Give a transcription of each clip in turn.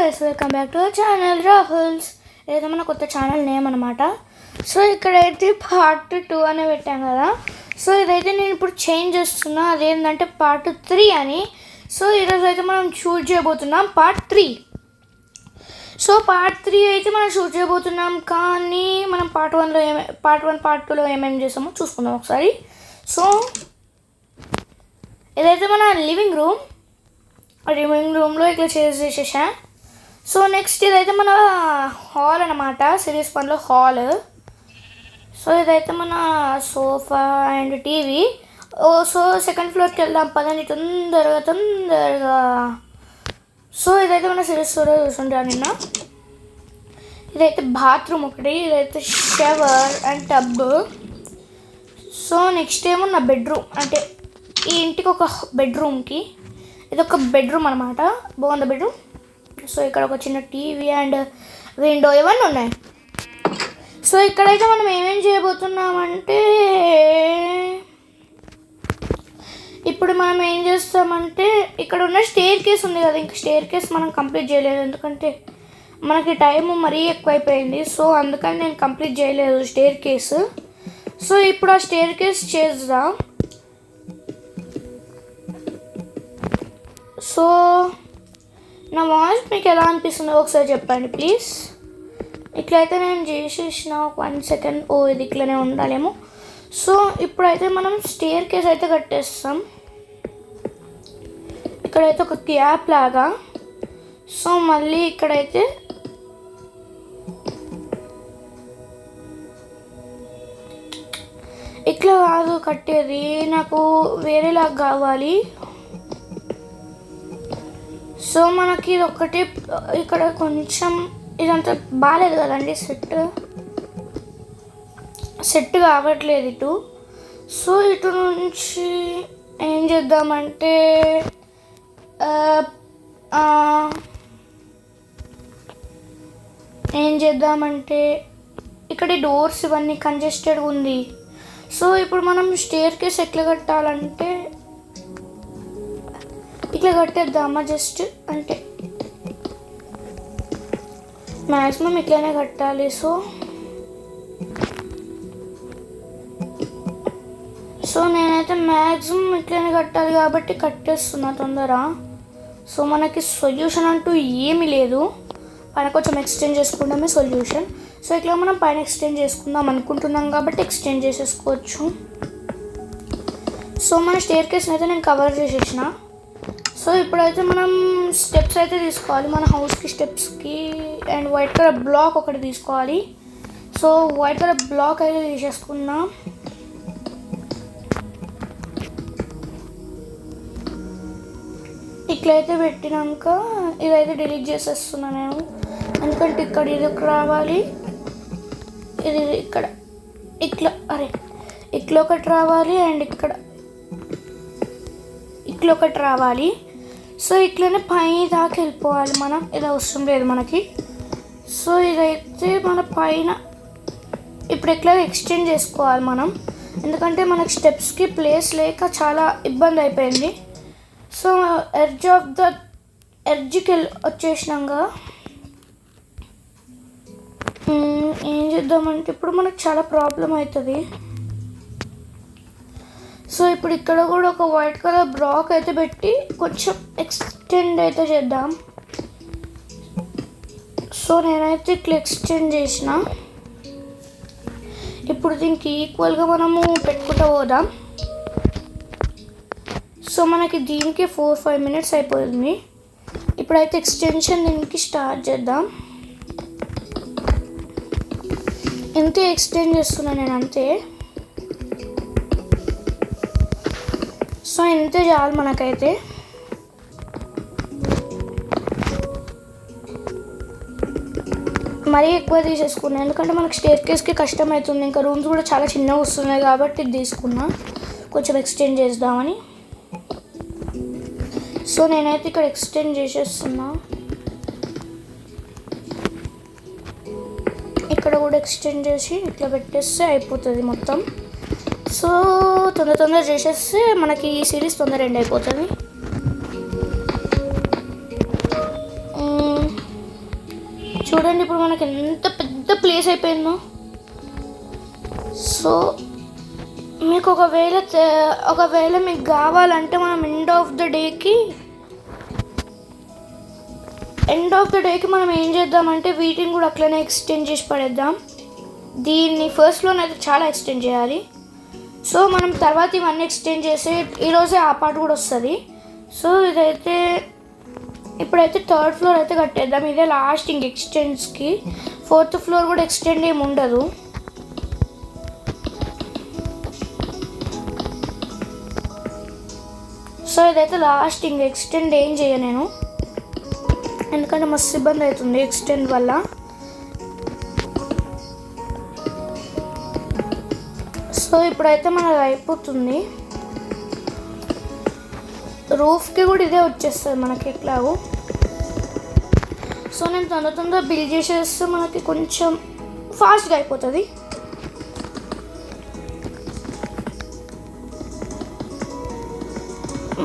Guys, welcome back to our channel Rahul's. ఏదైతే మన కొత్త ఛానల్ నేమ్ అనమాట. సో ఇక్కడైతే పార్ట్ 2 అనే పెట్టాం కదా. సో ఇదైతే నేను ఇప్పుడు చేంజ్ చేస్తున్నా, అదేంటంటే పార్ట్ 3 అని. సో ఈరోజు అయితే మనం షూట్ చేయబోతున్నాం పార్ట్ 3. సో పార్ట్ 3 అయితే మనం షూట్ చేయబోతున్నాం, కానీ మనం పార్ట్ 1 పార్ట్ 2లో ఏమేమి చేసామో చూసుకుందాం ఒకసారి. సో ఇదైతే మన లివింగ్ రూమ్లో ఇట్లా చేసేసా. సో నెక్స్ట్ ఇదైతే మన హాల్ అనమాట, సిరీస్ 1లో హాల్. సో ఇదైతే మన sofa and TV. So second ఫ్లోర్కి వెళ్దాం పదండి తొందరగా. సో ఇదైతే మన సిరీస్ 2లో చూసుంటాను నిన్న. ఇదైతే బాత్రూమ్ ఒకటి, ఇదైతే shower and tub. So next ఏమో నా బెడ్రూమ్, అంటే ఈ ఇంటికి ఒక బెడ్రూమ్కి ఇది ఒక బెడ్రూమ్ అనమాట. బాగుంది బెడ్రూమ్. సో ఇక్కడ ఒక చిన్న టీవీ అండ్ విండో ఇవన్నీ ఉన్నాయి. సో ఇక్కడైతే మనం ఏమేం చేయబోతున్నామంటే, ఇప్పుడు మనం ఏం చేస్తామంటే, ఇక్కడ ఉన్న స్టేర్ కేస్ ఉంది కదా, ఇంకా స్టేర్ కేస్ మనం కంప్లీట్ చేయలేదు, ఎందుకంటే మనకి టైం మరీ ఎక్కువైపోయింది. సో అందుకని నేను కంప్లీట్ చేయలేదు స్టేర్ కేస్. సో ఇప్పుడు ఆ స్టేర్ కేస్ చేద్దాం. సో నా వాయిస్ మీకు ఎలా అనిపిస్తుందో ఒకసారి చెప్పండి ప్లీజ్. ఇట్లయితే నేను చేసేసిన 1 సెకండ్. ఇది ఇట్లనే ఉండాలేమో. సో ఇప్పుడైతే మనం స్టేర్ కేస్ అయితే కట్టేస్తాం. ఇక్కడైతే ఒక క్యాప్ లాగా. సో మళ్ళీ ఇక్కడైతే ఇట్లా కాదు కట్టేది, నాకు వేరేలాగా కావాలి. సో మనకి ఇది ఒక్కటే, ఇక్కడ కొంచెం ఇదంతా బాగాలేదు కదండి, సెట్ కావట్లేదు ఇటు. సో ఇటు నుంచి ఏం చేద్దామంటే, ఇక్కడ డోర్స్ ఇవన్నీ కంజెస్టెడ్గా ఉంది. సో ఇప్పుడు మనం స్టేర్ కేస్ ఎట్లా కట్టాలంటే, ఇట్లా కట్టేద్దామా, జస్ట్ అంటే మ్యాక్సిమం ఇట్లానే కట్టాలి. సో నేనైతే మ్యాక్సిమం ఇట్లానే కట్టాలి కాబట్టి కట్టేస్తున్నా తొందర. సో మనకి సొల్యూషన్ అంటూ ఏమీ లేదు, పైన కొంచెం ఎక్స్టెండ్ చేసుకుంటామే సొల్యూషన్. సో ఇట్లా మనం పైన ఎక్స్టెండ్ చేసుకుందాం అనుకుంటున్నాం కాబట్టి ఎక్స్టెండ్ చేసేసుకోవచ్చు. సో మన స్టేర్ కేస్ని అయితే నేను కవర్ చేసేసిన. సో ఇప్పుడైతే మనం స్టెప్స్ అయితే తీసుకోవాలి మన హౌస్కి, స్టెప్స్కి. అండ్ వైట్ కలర్ బ్లాక్ ఒకటి తీసుకోవాలి. సో వైట్ కలర్ బ్లాక్ అయితే తీసేసుకుందాం. ఇట్లయితే పెట్టినాక ఇదైతే డిలీట్ చేసేస్తున్నా నేను, ఎందుకంటే ఇక్కడ ఇది ఒకటి రావాలి, ఇది ఇక్కడ ఇట్లా ఒకటి రావాలి, అండ్ ఇక్కడ ఇట్లా ఒకటి రావాలి. సో ఇట్లనే పై దాకా వెళ్ళిపోవాలి మనం, ఇది అవసరం లేదు మనకి. సో ఇదైతే మన పైన ఇప్పుడు ఎట్లా ఎక్స్టెండ్ చేసుకోవాలి మనం, ఎందుకంటే మనకి స్టెప్స్కి ప్లేస్ లేక చాలా ఇబ్బంది అయిపోయింది. సో ఎడ్జ్కి వచ్చేసినాక ఏం చేద్దామంటే, ఇప్పుడు మనకు చాలా ప్రాబ్లం అవుతుంది. సో ఇప్పుడు ఇక్కడ కూడా ఒక వైట్ కలర్ బ్లాక్ అయితే పెట్టి కొంచెం ఎక్స్టెండ్ అయితే చేద్దాం. సో నేనైతే ఇట్లా ఎక్స్టెండ్ చేసిన. ఇప్పుడు దీనికి ఈక్వల్గా మనము పెట్టుకుంటూ పోదాం. సో మనకి దీనికి 4-5 మినిట్స్ అయిపోతుంది. ఇప్పుడైతే ఎక్స్టెన్షన్ దీనికి స్టార్ట్ చేద్దాం. ఇంతే ఎక్స్టెండ్ చేస్తున్నాను నేను, అంతే. సో ఇంతే చాలు మనకైతే. మరీ ఎక్కువ తీసేసుకున్నాను, ఎందుకంటే మనకు స్టేర్ కేస్కి కష్టం అవుతుంది, ఇంకా రూమ్స్ కూడా చాలా చిన్నగా వస్తున్నాయి కాబట్టి ఇది తీసుకున్నా, కొంచెం ఎక్స్టెండ్ చేద్దామని. సో నేనైతే ఇక్కడ ఎక్స్టెండ్ చేసేస్తున్నా. ఇక్కడ కూడా ఎక్స్టెండ్ చేసి ఇట్లా పెట్టేస్తే అయిపోతుంది మొత్తం. సో తొందర చేసేస్తే మనకి ఈ సిరీస్ తొందర ఎండ్ అయిపోతుంది. చూడండి ఇప్పుడు మనకి ఎంత పెద్ద ప్లేస్ అయిపోయిందో. సో మీకు ఒకవేళ మీకు కావాలంటే మనం ఎండ్ ఆఫ్ ద డేకి మనం ఏం చేద్దామంటే వీటిని కూడా అట్లనే ఎక్స్టెండ్ చేసి పడేద్దాం. దీన్ని ఫస్ట్ ఫ్లోర్ అయితే చాలా ఎక్స్టెండ్ చేయాలి. సో మనం తర్వాత ఇవన్నీ ఎక్స్టెండ్ చేసి ఈరోజే ఆ పార్ట్ కూడా వస్తుంది. సో ఇదైతే ఇప్పుడైతే థర్డ్ ఫ్లోర్ అయితే కట్టేద్దాం. ఇదే లాస్ట్ ఇంక ఎక్స్టెండ్స్కి. ఫోర్త్ ఫ్లోర్ కూడా ఎక్స్టెండ్ ఏమి ఉండదు. సో ఇదైతే లాస్ట్ ఇంక ఎక్స్టెండ్ ఏం చేయను నేను, ఎందుకంటే మస్తు ఇబ్బంది అవుతుంది ఎక్స్టెండ్ వల్ల. సో ఇప్పుడైతే మనది అయిపోతుంది. రూఫ్కి కూడా ఇదే వచ్చేస్తుంది మనకి ఎట్లాగో. సో నేను తొందర బిల్డ్ చేసేస్తే మనకి కొంచెం ఫాస్ట్గా అయిపోతుంది.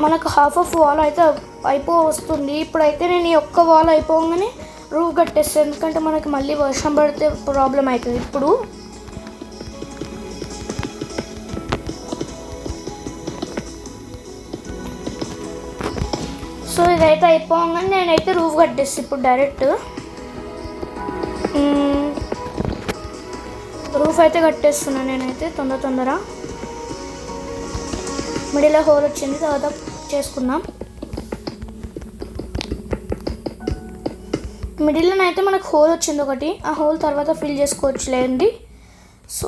మనకు హాఫ్ ఆఫ్ వాల్ అయితే వస్తుంది. ఇప్పుడైతే నేను ఈ ఒక్క వాల్ అయిపోగానే రూఫ్ కట్టేస్తాను, ఎందుకంటే మనకి మళ్ళీ వర్షం పడితే ప్రాబ్లం అవుతుంది. ఇప్పుడు సో ఇదైతే అయిపోగానే నేనైతే రూఫ్ కట్టేస్తాను ఇప్పుడు డైరెక్ట్. రూఫ్ అయితే కట్టేస్తున్నాను నేనైతే తొందర. మిడిల్లో హోల్ వచ్చింది, తర్వాత చేసుకుందాం. మిడిల్లోనైతే మనకు హోల్ వచ్చింది ఒకటి, ఆ హోల్ తర్వాత ఫిల్ చేసుకోవచ్చు లేండి. సో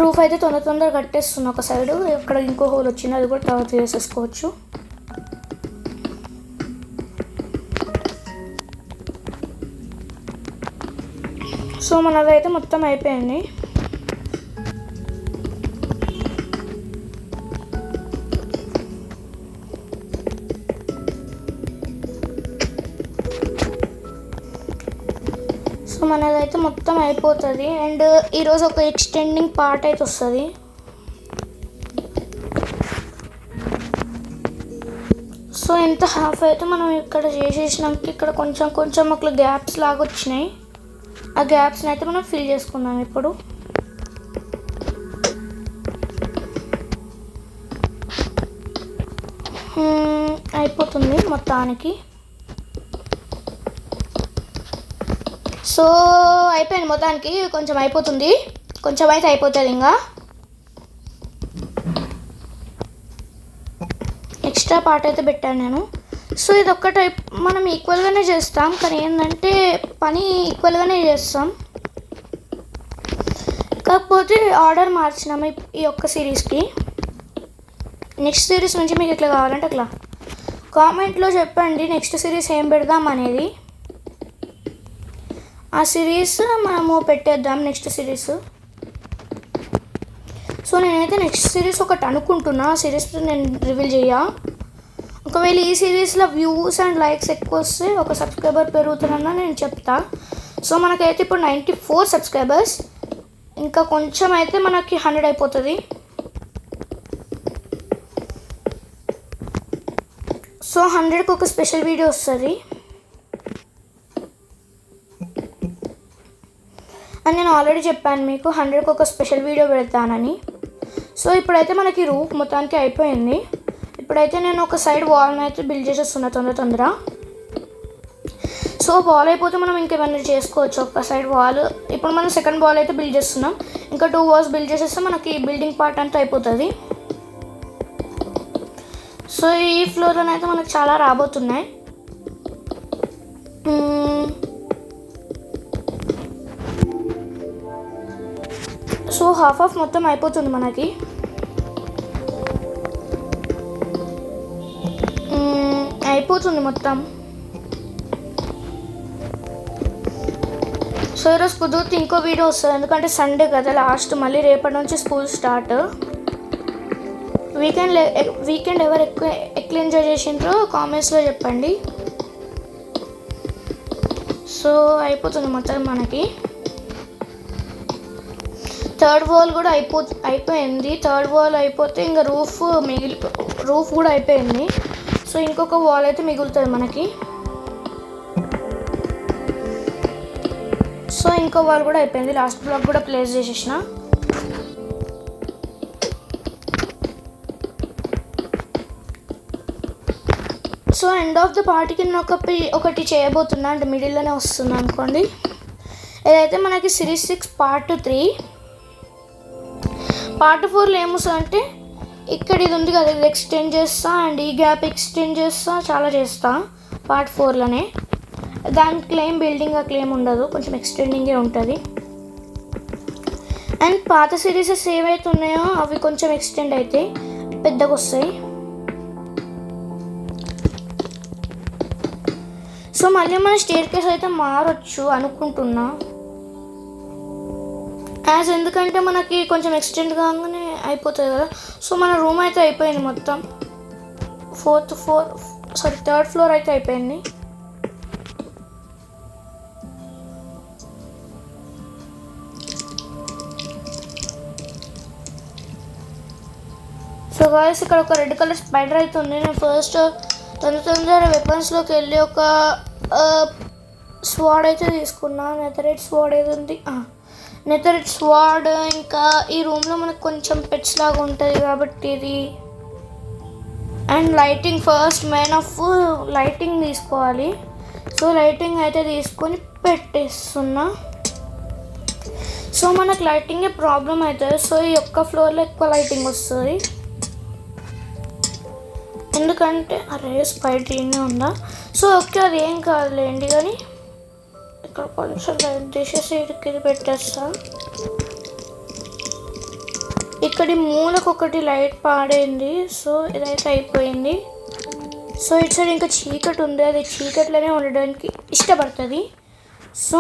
రూఫ్ అయితే తొందర కట్టేస్తున్నా ఒక సైడు. ఇక్కడ ఇంకో హోల్ వచ్చింది, అది కూడా తర్వాత చేసేసుకోవచ్చు. సో మనదైతే మొత్తం అయిపోయింది. సో మనదైతే మొత్తం అయిపోతుంది. అండ్ ఈరోజు ఒక ఎక్స్టెండింగ్ పార్ట్ అయితే వస్తుంది. సో ఎంత హాఫ్ అయితే మనం ఇక్కడ చేసేసినాక ఇక్కడ కొంచెం అట్లా గ్యాప్స్ లాగా వచ్చినాయి. ఆ గ్యాప్స్ని అయితే మనం ఫిల్ చేసుకుందాం ఇప్పుడు. అయిపోతుంది మొత్తానికి. సో అయిపోయింది మొత్తానికి, కొంచెం అయిపోతుంది, కొంచెం అయితే అయిపోతుంది. ఇంకా ఎక్స్ట్రా పార్ట్ అయితే పెట్టాను నేను. సో ఇది ఒక్క టైప్ మనం ఈక్వల్గానే చేస్తాం, కానీ ఏంటంటే పని ఈక్వల్గానే చేస్తాం, కాకపోతే ఆర్డర్ మార్చినాము ఈ ఒక్క సిరీస్కి. నెక్స్ట్ సిరీస్ నుంచి మీకు ఎట్లా కావాలంటే అట్లా కామెంట్లో చెప్పండి నెక్స్ట్ సిరీస్ ఏం పెడదాం అనేది. ఆ సిరీస్ మనము పెట్టేద్దాం నెక్స్ట్ సిరీస్. సో నేనైతే నెక్స్ట్ సిరీస్ ఒకటి అనుకుంటున్నా, ఆ సిరీస్ నేను రివీల్ చేయ. ఒకవేళ ఈ సిరీస్లో వ్యూస్ అండ్ లైక్స్ ఎక్కువ వస్తే ఒక సబ్స్క్రైబర్ పెరుగుతానన్నా నేను చెప్తా. సో మనకైతే ఇప్పుడు 94 సబ్స్క్రైబర్స్, ఇంకా కొంచెం అయితే మనకి 100 అయిపోతుంది. సో 100కి ఒక స్పెషల్ వీడియో వస్తుంది అని నేను ఆల్రెడీ చెప్పాను మీకు, 100కి ఒక స్పెషల్ వీడియో పెడతానని. సో ఇప్పుడైతే మనకి రూఫ్ మొత్తానికి అయిపోయింది. ఇప్పుడైతే నేను ఒక సైడ్ వాల్ని అయితే బిల్డ్ చేసేస్తున్నా తొందర. సో వాల్ అయిపోతే మనం ఇంకేమన్నా చేసుకోవచ్చు. ఒక సైడ్ వాల్ ఇప్పుడు మనం సెకండ్ వాల్ అయితే బిల్డ్ చేస్తున్నాం, ఇంకా 2 వాల్స్ బిల్డ్ చేసేస్తే మనకి బిల్డింగ్ పార్ట్ అంతా అయిపోతుంది. సో ఈ ఫ్లోర్లోనైతే మనకు చాలా రాబోతున్నాయి. సో హాఫ్ మొత్తం అయిపోతుంది మనకి. అయిపోతుంది మొత్తం. సో ఈరోజు కుదిరితే ఇంకో వీడియో వస్తుంది, ఎందుకంటే సండే కదా లాస్ట్, మళ్ళీ రేపటి నుంచి స్కూల్ స్టార్ట్. వీకెండ్ ఎవరు ఎక్కువ ఎంజాయ్ చేసిండ్రో కామెంట్స్లో చెప్పండి. సో అయిపోతుంది మొత్తం మనకి. థర్డ్ వాల్ కూడా అయిపోయింది. థర్డ్ వాల్ అయిపోతే ఇంకా రూఫ్ కూడా అయిపోయింది. సో ఇంకొక వాల్ అయితే మిగులుతుంది మనకి. సో ఇంకో వాల్ కూడా అయిపోయింది, లాస్ట్ బ్లాక్ కూడా ప్లేస్ చేసేసిన. సో ఎండ్ ఆఫ్ ద పార్ట్కి నేను ఒకటి చేయబోతున్నా, అంటే మిడిల్లోనే వస్తుంది అనుకోండి. ఏదైతే మనకి సిరీస్ 6 పార్ట్ 3. పార్ట్ 4లో ఏమొస్తుంది అంటే ఇక్కడ ఇది ఉంది కదా, ఇది ఎక్స్టెండ్ చేస్తా అండ్ ఈ గ్యాప్ ఎక్స్టెండ్ చేస్తా, చాలా చేస్తా పార్ట్ 4లోనే. దాని క్లెయిమ్ బిల్డింగ్ ఆ క్లెయిమ్ ఉండదు, కొంచెం ఎక్స్టెండింగే ఉంటుంది. అండ్ పాత సిరీసెస్ ఏవైతే ఉన్నాయో అవి కొంచెం ఎక్స్టెండ్ అయితే పెద్దగా వస్తాయి. సో మళ్ళీ మన స్టేర్ కేస్ అయితే మారొచ్చు అనుకుంటున్నా, ఎందుకంటే మనకి కొంచెం ఎక్స్టెండ్ కాగానే అయిపోతుంది కదా. సో మన రూమ్ అయితే అయిపోయింది మొత్తం, థర్డ్ ఫ్లోర్ అయితే అయిపోయింది. సో గాయస్ ఇక్కడ ఒక రెడ్ కలర్ స్పైడర్ అయితే ఉంది. నేను ఫస్ట్ తొందర వెపన్స్లోకి వెళ్ళి ఒక స్వాడ్ అయితే తీసుకున్నా, నెథరైట్ స్వాడ్ ఏది ఉంది, నెథరైట్ స్వాడ్. ఇంకా ఈ రూమ్లో మనకు కొంచెం పెట్స్ లాగా ఉంటుంది కాబట్టి ఇది. And lighting first main of lighting తీసుకోవాలి. సో లైటింగ్ అయితే తీసుకొని పెట్టేస్తున్నా. సో మనకు లైటింగే ప్రాబ్లం అవుతుంది. సో ఈ ఒక్క ఫ్లోర్లో ఎక్కువ లైటింగ్ వస్తుంది, ఎందుకంటే అరే స్పైడరీనే ఉందా. సో ఓకే అది ఏం కాదులేండి, కానీ ఇక్కడ కొంచెం లైట్ తీసేసి ఇది పెట్టేస్తా. ఇక్కడి మూలకు ఒకటి లైట్ పాడైంది, సో ఇదైతే అయిపోయింది. సో ఇటు సైడ్ ఇంకా చీకటి ఉంది, అది చీకట్లోనే ఉండడానికి ఇష్టపడుతుంది. సో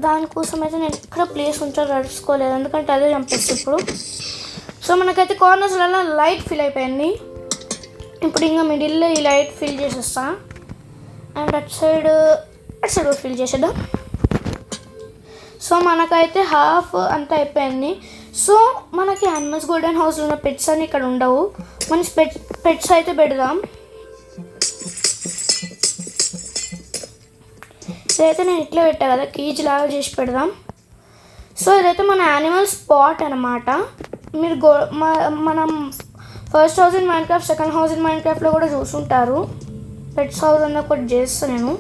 దానికోసం అయితే నేను ఇక్కడ ప్లేస్ నడుచుకోలేదు, ఎందుకంటే అదే చంపేస్తుంది ఇప్పుడు. సో మనకైతే కార్నర్స్లలో లైట్ ఫిల్ అయిపోయింది. ఇప్పుడు ఇంకా మిడిల్లో ఈ లైట్ ఫిల్ చేసేస్తా, అండ్ అటు సైడ్ ఫిల్ చేసేద్దాం. సో మనకైతే హాఫ్ అంతా అయిపోయింది. సో మనకి యానిమల్స్ గోల్డెన్ హౌస్లో ఉన్న పెట్స్ అని ఇక్కడ ఉండవు, మన పెట్స్ అయితే పెడదాం. ఇదైతే నేను ఇట్లా పెట్టా కదా, కేజ్ లాగా చేసి పెడదాం. సో ఇదైతే మన యానిమల్ స్పాట్ అనమాట. మీరు మనం first house in Minecraft, second house in మైన్క్రాఫ్ట్లో కూడా చూసుంటారు. పెట్స్ హౌస్ అన్న ఒకటి చేస్తాను నేను,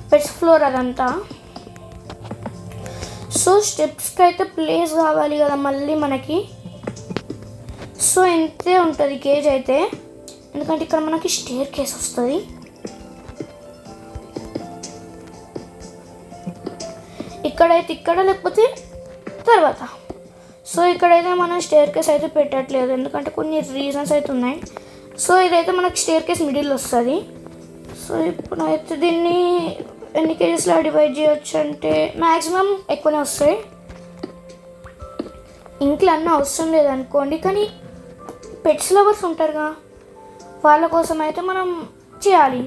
పెట్స్ ఫ్లోర్ అదంతా. సో స్టెప్స్కి అయితే ప్లేస్ కావాలి కదా మళ్ళీ మనకి. సో ఇంతే ఉంటుంది కేజ్ అయితే, ఎందుకంటే ఇక్కడ మనకి స్టేర్ కేస్ వస్తుంది. ఇక్కడైతే ఇక్కడ లేకపోతే తర్వాత. సో ఇక్కడైతే మనం స్టేర్ కేస్ అయితే పెట్టట్లేదు, ఎందుకంటే కొన్ని రీజన్స్ అయితే ఉన్నాయి. సో ఇదైతే మనకి స్టేర్ కేస్ మిడిల్ వస్తుంది. సో ఇప్పుడైతే దీన్ని ఎన్ని కేజెస్లో డివైడ్ చేయొచ్చు అంటే మ్యాక్సిమం ఎక్కువనే వస్తాయి. ఇంట్లో అన్నీ అవసరం లేదనుకోండి, కానీ పెట్స్ లవర్స్ ఉంటారుగా, వాళ్ళ కోసం అయితే మనం చేయాలి.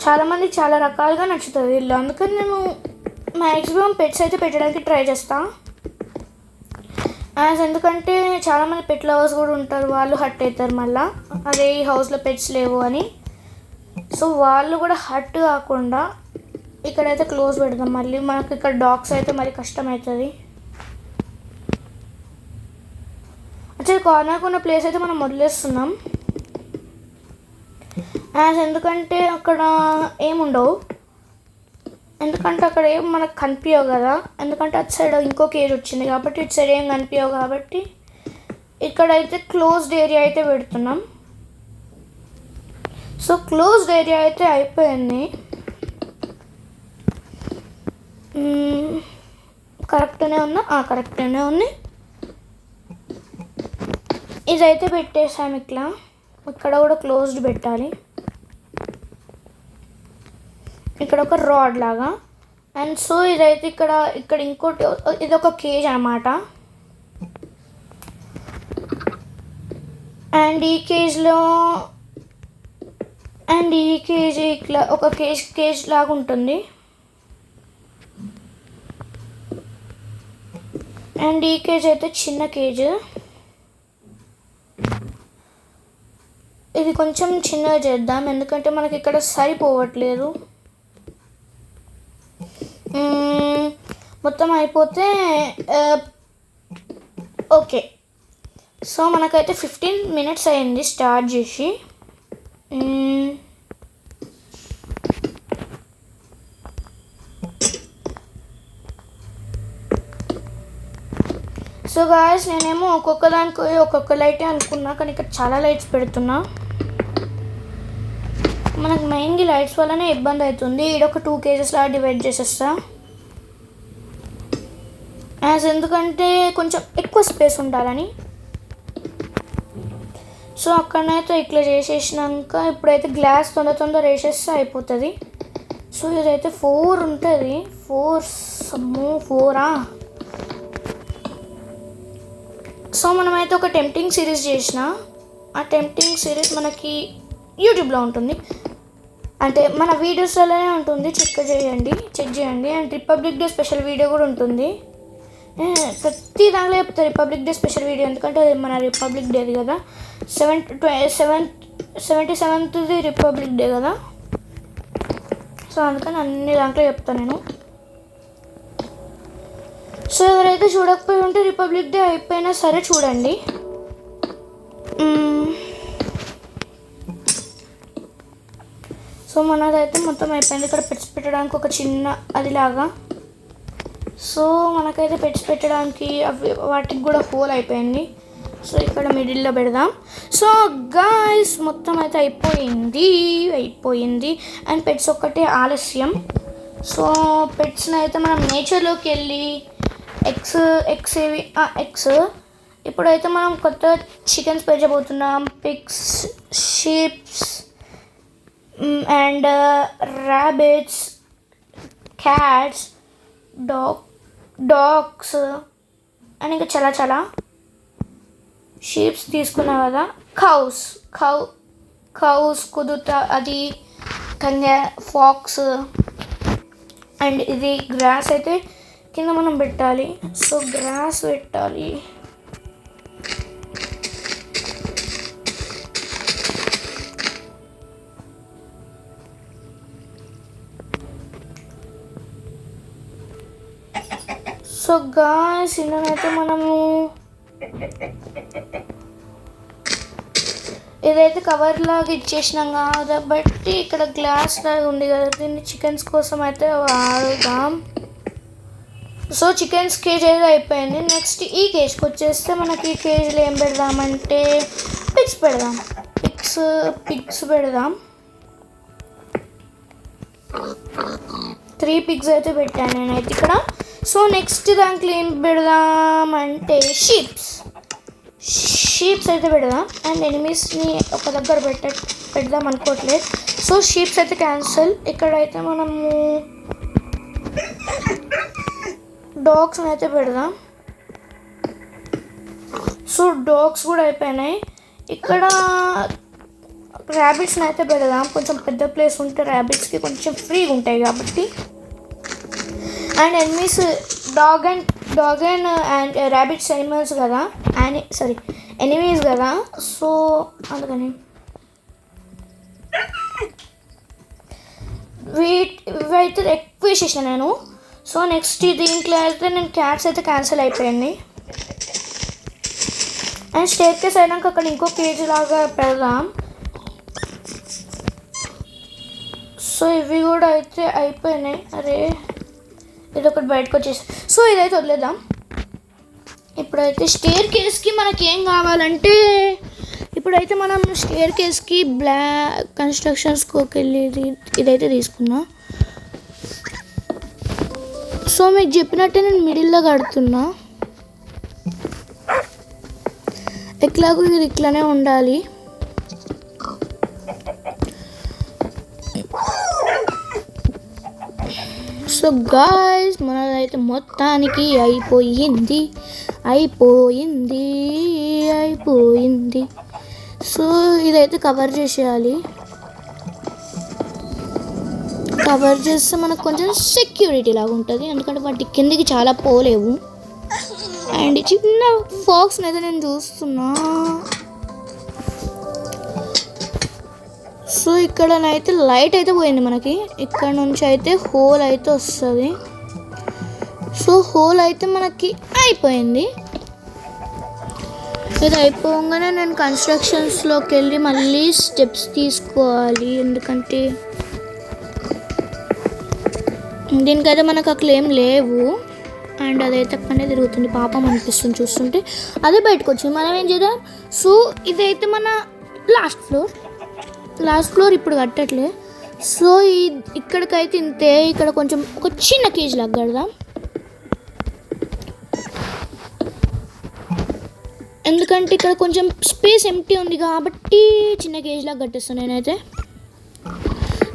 చాలామంది చాలా రకాలుగా నచ్చుతుంది ఇల్లు, అందుకని నేను మ్యాక్సిమం పెట్స్ అయితే పెట్టడానికి ట్రై చేస్తాను. ఎందుకంటే చాలామంది పెట్ లవర్స్ కూడా ఉంటారు, వాళ్ళు హర్ట్ అవుతారు మళ్ళీ, అదే ఈ హౌస్లో పెట్స్ లేవు అని. సో వాళ్ళు కూడా హర్ట్ కాకుండా ఇక్కడైతే క్లోజ్ పెడదాం. మళ్ళీ మనకు ఇక్కడ డాగ్స్ అయితే మరి కష్టం అవుతుంది. యాక్చువల్లీ కార్నర్కి ఉన్న ప్లేస్ అయితే మనం వదిలేస్తున్నాం, ఎందుకంటే అక్కడ ఏముండవు, ఎందుకంటే అక్కడ ఏం మనకు కనిపించవు కదా, ఎందుకంటే అటు సైడ్ ఇంకో కేజ్ వచ్చింది కాబట్టి ఇటు సైడ్ ఏం కనిపించవు కాబట్టి ఇక్కడైతే క్లోజ్డ్ ఏరియా అయితే పెడుతున్నాం. సో క్లోజ్డ్ ఏరియా అయితే అయిపోయింది. కరెక్ట్గానే ఉందా? కరెక్ట్గానే ఉంది. ఇదైతే పెట్టేసాము ఇట్లా. ఇక్కడ కూడా క్లోజ్డ్ పెట్టాలి, ఇక్కడ ఒక రాడ్ లాగా. అండ్ సో ఇదైతే ఇక్కడ ఇంకోటి, ఇది ఒక కేజ్ అన్నమాట. అండ్ ఈ కేజ్ ఇట్లా ఒక కేజ్ లాగా ఉంటుంది. అండ్ ఈ కేజ్ అయితే చిన్న కేజ్, ఇది కొంచెం చిన్నగా చేద్దాం ఎందుకంటే మనకి ఇక్కడ సరిపోవట్లేదు. మొత్తం అయిపోతే ఓకే. సో మనకైతే 15 minutes అయింది స్టార్ట్ చేసి. సో గాయస్ నేనేమో ఒక్కొక్క దానికి ఒక్కొక్క లైటే అనుకున్నా, కానీ ఇక్కడ చాలా లైట్స్ పెడుతున్నా. మనకు మెయిన్గా లైట్స్ వల్లనే ఇబ్బంది అవుతుంది. ఈడొక 2 kgs లా డివైడ్ చేసేస్తా. ఎందుకంటే కొంచెం ఎక్కువ స్పేస్ ఉండాలని. సో అక్కడనైతే ఇట్లా చేసేసినాక ఇప్పుడైతే గ్లాస్ తొందర వేసేస్తే అయిపోతుంది. సో ఇదైతే 4 ఉంటుంది. 4 సో మనమైతే ఒక టెంప్టింగ్ సిరీస్ చేసిన. ఆ టెంప్టింగ్ సిరీస్ మనకి యూట్యూబ్లో ఉంటుంది, అంటే మన వీడియోస్లోనే ఉంటుంది. చెక్ చేయండి. And republic day special video కూడా ఉంటుంది. ప్రతి దాంట్లో చెప్తారు రిపబ్లిక్ డే స్పెషల్ వీడియో, ఎందుకంటే అది మన రిపబ్లిక్ డేది కదా. 77th రిపబ్లిక్ డే కదా. సో అందుకని అన్ని దాంట్లో చెప్తాను నేను. సో ఎవరైతే చూడకపోయి ఉంటే రిపబ్లిక్ డే అయిపోయినా సరే చూడండి. సో మనదైతే మొత్తం అయిపోయింది. ఇక్కడ పెట్స్ పెట్టడానికి ఒక చిన్న అదిలాగా. సో మనకైతే పెట్స్ పెట్టడానికి వాటికి కూడా హోల్ అయిపోయింది. సో ఇక్కడ మిడిల్లో పెడదాం. సో గాయ్స్ మొత్తం అయితే అయిపోయింది. అండ్ పెట్స్ ఒక్కటే ఆలస్యం. సో పెట్స్ని అయితే మనం నేచర్లోకి వెళ్ళి ఎగ్స్ ఇప్పుడైతే మనం కొత్త చికెన్స్ పెంచబోతున్నాం. Pigs, sheeps and rabbits, cats, dogs and ఇంకా చాలా షీప్స్ తీసుకున్నా కదా. కౌస్ కుదుట, అది ఫాక్స్. అండ్ ఇది గ్రాస్ అయితే కింద మనం పెట్టాలి. సో గ్రాస్ పెట్టాలి. సో గాయ్స్ ఇందునైతే మనము ఇదైతే కవర్ లాగా ఇచ్చేసినాం కాబట్టి ఇక్కడ గ్లాస్ లాగా ఉంది కదా, దీన్ని చికెన్స్ కోసం అయితే వాడుదాం. సో చికెన్స్ కేజీ అయితే అయిపోయింది. నెక్స్ట్ ఈ కేజ్కి వచ్చేస్తే మనకి ఈ కేజీలో ఏం పెడదామంటే పిగ్స్ పెడదాం. పిగ్స్ పెడదాం. 3 pigs అయితే పెట్టాను నేనైతే ఇక్కడ. సో నెక్స్ట్ దాంట్లో ఏం పెడదామంటే షీప్స్ అయితే పెడదాం. అండ్ ఎనిమీస్ని ఒక దగ్గర పెడదాం అనుకోవట్లేదు. సో షీప్స్ అయితే క్యాన్సిల్. ఇక్కడైతే మనము డాగ్స్ని అయితే పెడదాం. సో డాగ్స్ కూడా అయిపోయినాయి. ఇక్కడ ర్యాబిట్స్ని అయితే పెడదాం. కొంచెం పెద్ద ప్లేస్ ఉంటే ర్యాబిట్స్కి కొంచెం ఫ్రీగా ఉంటాయి కాబట్టి. And enemies dog and rabbits animals కదా, ఎనిమీస్ కదా. సో అందుకని ఇవైతే ఎక్కువ వేసేసాను నేను. సో నెక్స్ట్ దీంట్లో అయితే నేను క్యాట్స్ అయితే క్యాన్సిల్ అయిపోయింది. అండ్ స్టేర్ కేస్ అయినాక అక్కడ ఇంకో కేజీ లాగా పెడదాం. సో ఇవి కూడా అయితే అయిపోయినాయి. అరే ఇది ఒకటి బయటకు వచ్చేసి. సో ఇదైతే వదిలేద్దాం. ఇప్పుడైతే స్టేర్ కేస్కి మనకి ఏం కావాలంటే, ఇప్పుడైతే మనం స్టేర్ కేస్కి బ్లాక్ కన్స్ట్రక్షన్స్కి వెళ్ళి ఇదైతే తీసుకున్నా. సో మీకు చెప్పినట్టే నేను మిడిల్లో కడుతున్నా. ఎట్లాగో ఇది ఇట్లానే ఉండాలి. సో గాయ్స్ మనదైతే మొత్తానికి అయిపోయింది. సో ఇదైతే కవర్ చేసేయాలి. కవర్ చేస్తే మనకు కొంచెం సెక్యూరిటీ లాగా ఉంటుంది, ఎందుకంటే వాటి కిందికి చాలా పోలేవు. అండ్ చిన్న ఫాక్స్ని అయితే నేను చూస్తున్నా. సో ఇక్కడనైతే లైట్ అయితే పోయింది మనకి. ఇక్కడ నుంచి అయితే హోల్ అయితే వస్తుంది. సో హోల్ అయితే మనకి అయిపోయింది. ఇది అయిపోగానే నేను కన్స్ట్రక్షన్స్లోకి వెళ్ళి మళ్ళీ స్టెప్స్ తీసుకోవాలి, ఎందుకంటే దీనికైతే మనకు అక్కడ ఏం లేవు. అండ్ అదైతే పనే తిరుగుతుంది, పాపం అనిపిస్తుంది చూస్తుంటే. అదే బయటకు వచ్చింది, మనం ఏం చేద్దాం. సో ఇదైతే మన లాస్ట్ ఫ్లోర్ ఇప్పుడు కట్టట్లే. సో ఇక్కడికైతే ఇంతే. ఇక్కడ కొంచెం ఒక చిన్న కేజ్ లాగా కడదాం, ఎందుకంటే ఇక్కడ కొంచెం స్పేస్ ఎంటీ ఉంది కాబట్టి చిన్న కేజ్ లాగా కట్టేస్తాను నేనైతే.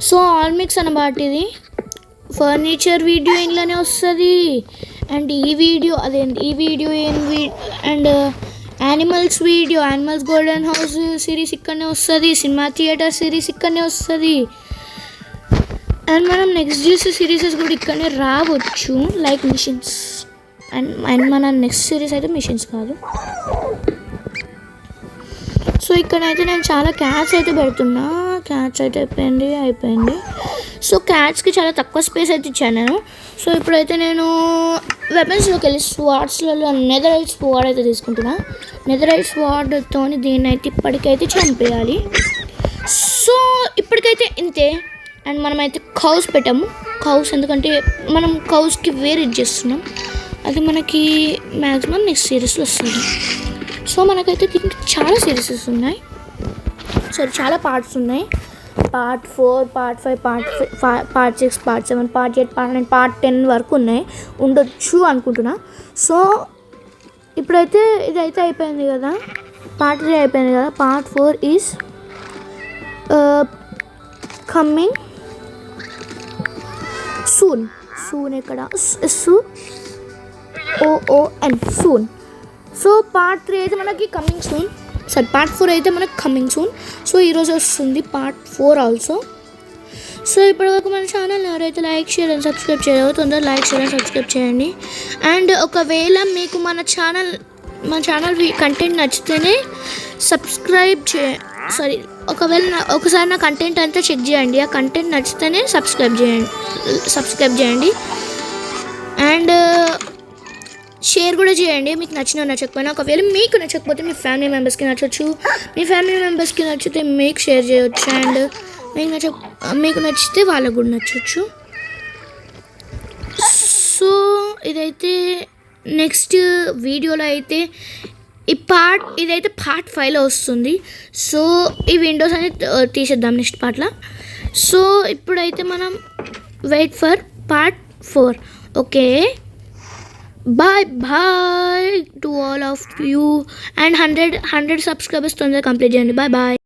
సో ఆల్ మిక్స్ అన్నమాట ఇది. ఫర్నిచర్ వీడియో ఇంట్లోనే వస్తుంది, అండ్ ఈ video and animals golden house series ఇక్కడనే వస్తుంది, సినిమా థియేటర్ సిరీస్ ఇక్కడనే వస్తుంది, అండ్ మనం నెక్స్ట్ చేసే సిరీసెస్ కూడా ఇక్కడనే రావచ్చు, లైక్ మిషన్స్. అండ్ మన నెక్స్ట్ సిరీస్ అయితే మిషన్స్ కాదు. సో ఇక్కడైతే నేను చాలా క్యాట్స్ అయితే పెడుతున్నా. క్యాట్స్ అయితే అయిపోయింది. సో క్యాట్స్కి చాలా తక్కువ స్పేస్ అయితే ఇచ్చాను నేను. సో ఇప్పుడైతే నేను వెపన్స్లోకి వెళ్ళి స్వార్డ్స్లలో నెదరైట్ స్వార్డ్ అయితే తీసుకుంటున్నా. నెదరైట్ స్వార్డ్తో దీన్ని అయితే ఇప్పటికైతే చంపేయాలి. సో ఇప్పటికైతే ఇంతే. అండ్ మనమైతే కౌస్ పెట్టాము. కౌస్ ఎందుకంటే మనం కౌస్కి వేరే చేస్తున్నాం, అది మనకి మ్యాక్సిమం నెక్స్ట్ సిరీస్లో వస్తుంది. సో మనకైతే దీనికి చాలా సిరీసెస్ ఉన్నాయి, చాలా పార్ట్స్ ఉన్నాయి. Part 4, part 5, part 6, part 7, part 8, part 9, part 10 వరకు ఉండొచ్చు అనుకుంటున్నా. సో ఇప్పుడైతే ఇదైతే అయిపోయింది కదా, పార్ట్ 3 అయిపోయింది కదా. పార్ట్ 4 ఈజ్ కమ్మింగ్ సూన్ ఇక్కడ SOON సూన్. సో పార్ట్ 3 అయితే మనకి కమింగ్ సూన్, పార్ట్ 4 అయితే మనకి కమింగ్ సూన్. సో ఈరోజు వస్తుంది పార్ట్ 4 ఆల్సో. సో ఇప్పటివరకు మన ఛానల్ ఎవరైతే లైక్ షేర్ అండ్ సబ్స్క్రైబ్ చేయలేదో తొందరగా లైక్ షేర్ అండ్ సబ్స్క్రైబ్ చేయండి. అండ్ ఒకవేళ మీకు మన ఛానల్ కంటెంట్ నచ్చితేనే ఒకసారి నా కంటెంట్ అంతా చెక్ చేయండి. ఆ కంటెంట్ నచ్చితేనే సబ్స్క్రైబ్ చేయండి అండ్ షేర్ కూడా చేయండి, మీకు నచ్చకపోయినా. ఒకవేళ మీకు నచ్చకపోతే మీ ఫ్యామిలీ మెంబర్స్కి నచ్చచ్చు, మీ ఫ్యామిలీ మెంబర్స్కి నచ్చితే మీకు షేర్ చేయొచ్చు, అండ్ మీకు నచ్చితే వాళ్ళకు కూడా నచ్చచ్చు. సో ఇదైతే నెక్స్ట్ వీడియోలో అయితే ఇదైతే పార్ట్ 5లో వస్తుంది. సో ఈ విండోస్ అనేది తీసేద్దాం నెక్స్ట్ పార్ట్లో. సో ఇప్పుడైతే మనం wait for part 4. Okay, bye to all of you, and 100 subscribers తొందరగా కంప్లీట్ చేయండి. bye.